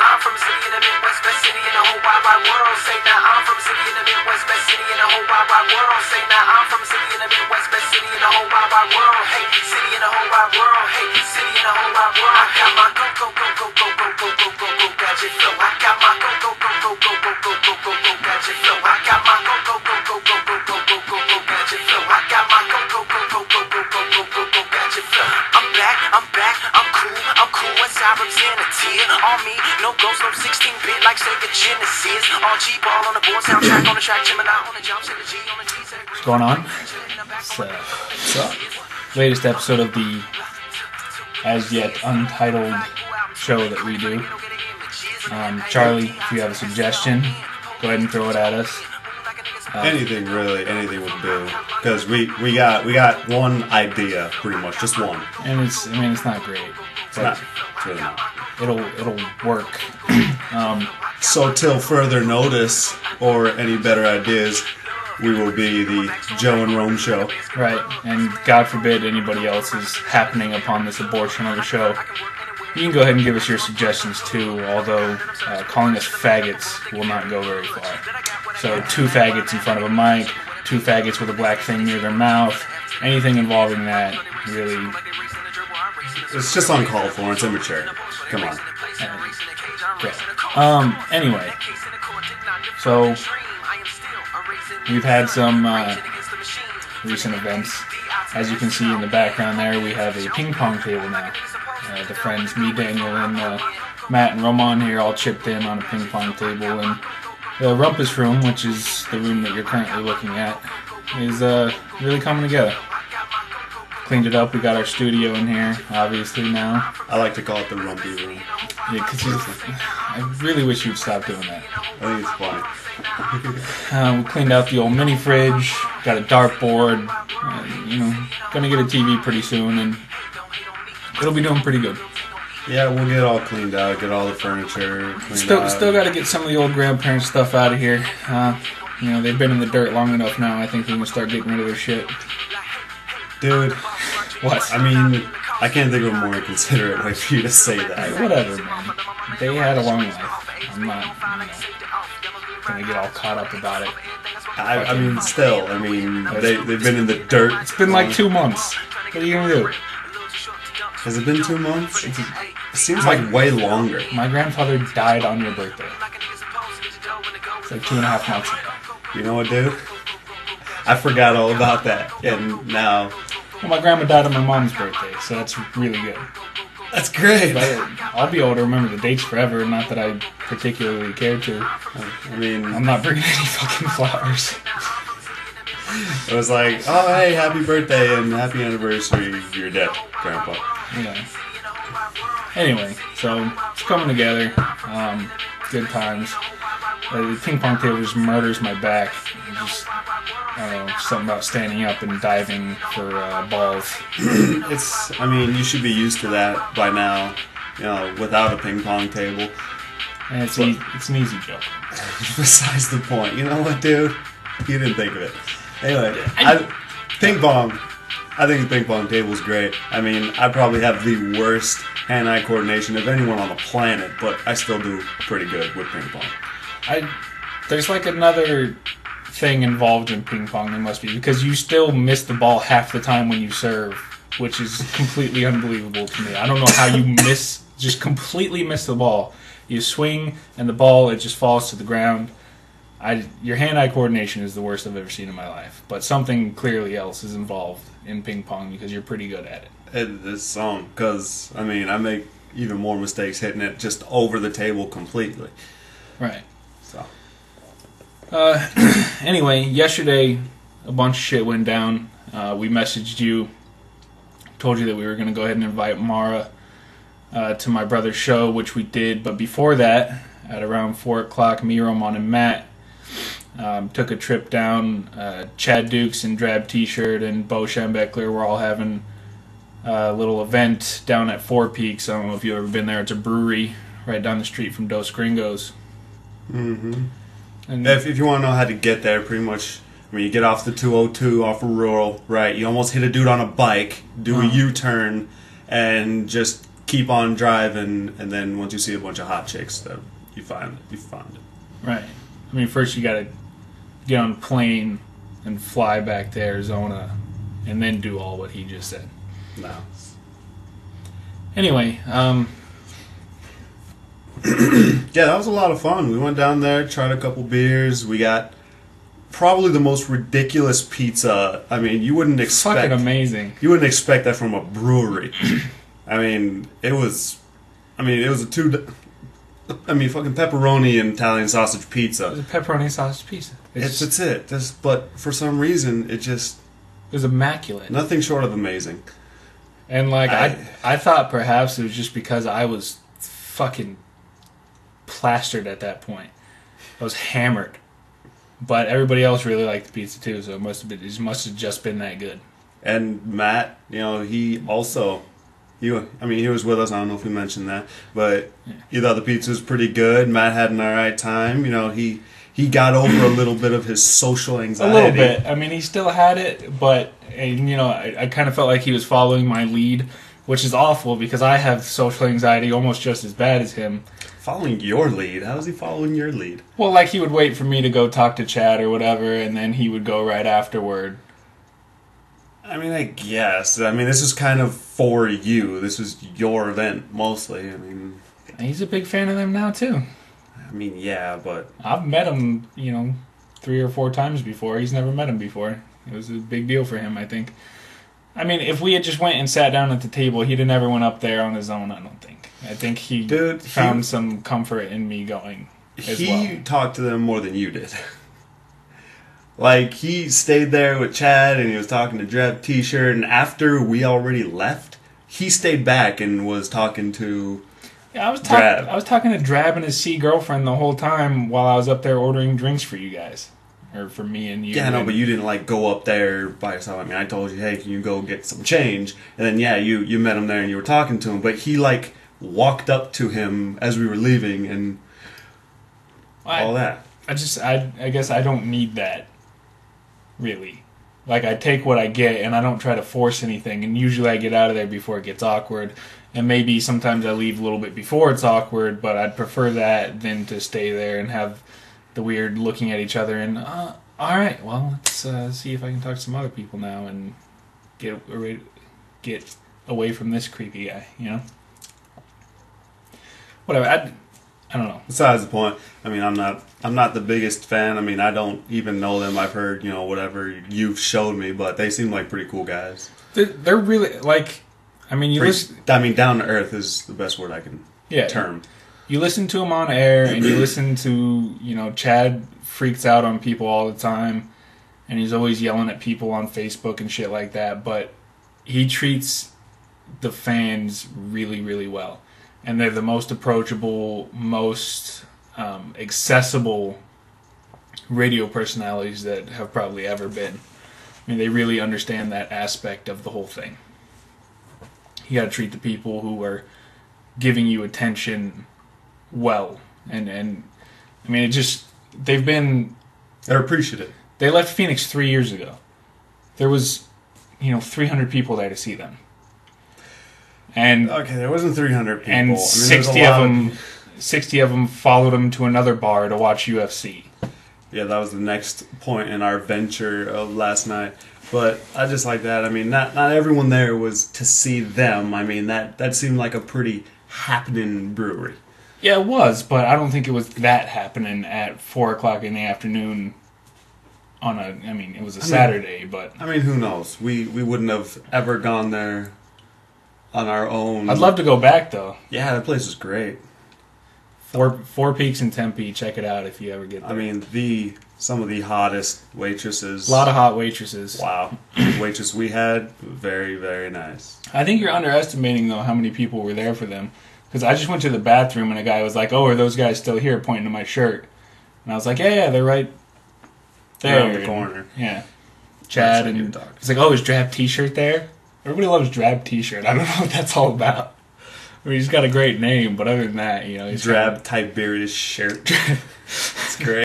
I'm from a city in the Midwest, best city in the whole wide world. Say now I'm from a city in the Midwest, best city in the whole wide world. Say now I'm from a city in the Midwest, best city in the whole wide world. Hey, city in the whole wide world. Hey, city in the whole wide world. I got my gadget flow. I got my gadget flow. I got my gadget flow. I got my gadget flow. I'm back, I'm cool as I represent a tear. On me, no ghost, no 16-bit like Sega Genesis. All G-ball on the board, soundtrack on the track, Gemini on the jump, the G on the G. What's going on? It's latest episode of the as yet untitled show that we do. Charlie, if you have a suggestion, go ahead and throw it at us. Anything really, anything would do. Because we got one idea, pretty much, just one. And it's not great. It's not. It's really not. It'll work. So till further notice or any better ideas, we will be the Joe and Rome show. Right, and God forbid anybody else is happening upon this abortion of a show. You can go ahead and give us your suggestions too, although calling us faggots will not go very far. So 2 faggots in front of a mic, 2 faggots with a black thing near their mouth, anything involving that, really. It's just uncalled for, it's immature. Come on. Great. Anyway, so we've had some recent events. As you can see in the background there, we have a ping pong table now. The friends, me, Daniel, and Matt and Roman here all chipped in on a ping pong table. And the Rumpus room, which is the room that you're currently looking at, is really coming together. Cleaned it up. We got our studio in here, obviously, now. I like to call it the Rumpy room. Yeah, because I really wish you'd stop doing that. I think it's funny. We cleaned out the old mini fridge, got a dartboard, gonna get a TV pretty soon, and it'll be doing pretty good. Yeah, we'll get it all cleaned out, get all the furniture cleaned out. Still got to get some of the old grandparents' stuff out of here. They've been in the dirt long enough now. I think we can start getting rid of their shit. Dude. What? I mean, I can't think of a more inconsiderate way for you to say that. Hey, whatever, man. They had a long life. I'm not, gonna get all caught up about it. They've been in the dirt. It's been like 2 months. What are you gonna do? Has it been 2 months? It seems like way longer. My grandfather died on your birthday. It's like 2.5 months ago. You know what, dude? I forgot all about that, and now... Well, my grandma died on my mom's birthday, so that's really good. That's great. But I'll be able to remember the dates forever, not that I particularly care to. I mean... I'm not bringing any fucking flowers. It was like, oh, hey, happy birthday and happy anniversary. You're dead, Grandpa. Yeah. Anyway, so it's coming together. Good times. The ping pong table just murders my back. Just, something about standing up and diving for balls. You should be used to that by now, without a ping pong table. And it's an easy joke. Besides the point. You know what, dude? You didn't think of it. Anyway, ping pong. I think the ping pong table's great. I mean, I probably have the worst hand-eye coordination of anyone on the planet, but I still do pretty good with ping pong. There's like another thing involved in ping pong, there must be, because you still miss the ball half the time when you serve, which is completely unbelievable to me. I don't know how you just completely miss the ball. You swing, and the ball, it just falls to the ground. Your hand-eye coordination is the worst I've ever seen in my life, but something clearly else is involved in ping pong because you're pretty good at it. It's because, I make even more mistakes hitting it just over the table completely. Right. So. Anyway, yesterday a bunch of shit went down. We messaged you, told you that we were going to go ahead and invite Mara to my brother's show, which we did, but before that, at around 4 o'clock, me, Roman, and Matt took a trip down. Chad Dukes in drab t-shirt and Bo Schembeckler were all having a little event down at Four Peaks. I don't know if you've ever been there. It's a brewery right down the street from Dos Gringos. Mm-hmm. And if you want to know how to get there, pretty much, you get off the 202 off of Rural, right? You almost hit a dude on a bike, do a U-turn, and just keep on driving, and then once you see a bunch of hot chicks, that you find it. Right. I mean, first you gotta get on a plane and fly back to Arizona, and then do all what he just said. No. Anyway, Yeah, that was a lot of fun. We went down there, tried a couple beers. We got probably the most ridiculous pizza. I mean, you wouldn't expect. fucking amazing. You wouldn't expect that from a brewery. I mean, it was a fucking pepperoni and Italian sausage pizza. It was a pepperoni sausage pizza. That's it. But for some reason, it was immaculate. nothing short of amazing. And like I thought perhaps it was just because I was fucking plastered at that point. I was hammered. But everybody else really liked the pizza too, so it must have just been that good. And Matt, he also he was with us. I don't know if we mentioned that, but he thought the pizza was pretty good. Matt had an alright time. He got over a little bit of his social anxiety. A little bit. I mean, he still had it, but I kind of felt like he was following my lead, which is awful because I have social anxiety almost just as bad as him. Following your lead? How is he following your lead? Well, like he would wait for me to go talk to Chad or whatever, and then he would go right afterward. I mean, I guess. I mean, this is kind of for you. This was your event, mostly. I mean... He's a big fan of them now, too. I mean, yeah, but... I've met him, 3 or 4 times before. He's never met him before. It was a big deal for him, I think. I mean, if we had just went and sat down at the table, he'd have never went up there on his own, I don't think. I think he found some comfort in me going as well. He talked to them more than you did. Like, he stayed there with Chad, and he was talking to Drab T-shirt, and after we already left, he stayed back and was talking to Drab. I was talking to Drab and his girlfriend the whole time while I was up there ordering drinks for you guys. Or for me and you. Yeah, no, but you didn't, go up there by yourself. I mean, I told you, hey, can you go get some change? And then, yeah, you met him there and you were talking to him, but he, walked up to him as we were leaving and all that. I guess I don't need that. Really. I take what I get, and I don't try to force anything, and usually I get out of there before it gets awkward, and maybe sometimes I leave a little bit before it's awkward, but I'd prefer that than to stay there and have the weird looking at each other and, alright, well, let's see if I can talk to some other people now and get away from this creepy guy, Whatever, I don't know. Besides the point, I mean, I'm not the biggest fan. I mean, I don't even know them. I've heard, whatever you've showed me, but they seem like pretty cool guys. They're really, down to earth is the best word I can term. You listen to them on air, and you listen to, Chad freaks out on people all the time, and he's always yelling at people on Facebook and shit like that, but he treats the fans really, really well. And they're the most approachable, most accessible radio personalities that have probably ever been. I mean, they really understand that aspect of the whole thing. You got to treat the people who are giving you attention well. And I mean, they're appreciative. They left Phoenix 3 years ago. There was, 300 people there to see them. And okay, there wasn't 300 people. And 60 of them followed him to another bar to watch UFC. Yeah, that was the next point in our venture of last night. But I just like that. I mean, not everyone there was to see them. I mean, that seemed like a pretty happening brewery. Yeah, it was, but I don't think it was that happening at 4 o'clock in the afternoon it was a Saturday, but... I mean, who knows? We wouldn't have ever gone there on our own. I'd love to go back, though. Yeah, that place is great. Four Peaks in Tempe. Check it out if you ever get there. I mean, some of the hottest waitresses. A lot of hot waitresses. Wow. The waitress we had, very, very nice. I think you're underestimating, though, how many people were there for them. Because I just went to the bathroom and a guy was like, "Oh, are those guys still here?" pointing to my shirt. And I was like, yeah, they're right there. Around the corner. Yeah. Chad and... He's like, "Oh, is Drab T-shirt there?" Everybody loves Drab T-shirt. I don't know what that's all about. I mean, he's got a great name, but other than that, he's... Drab Tiberius shirt. It's great.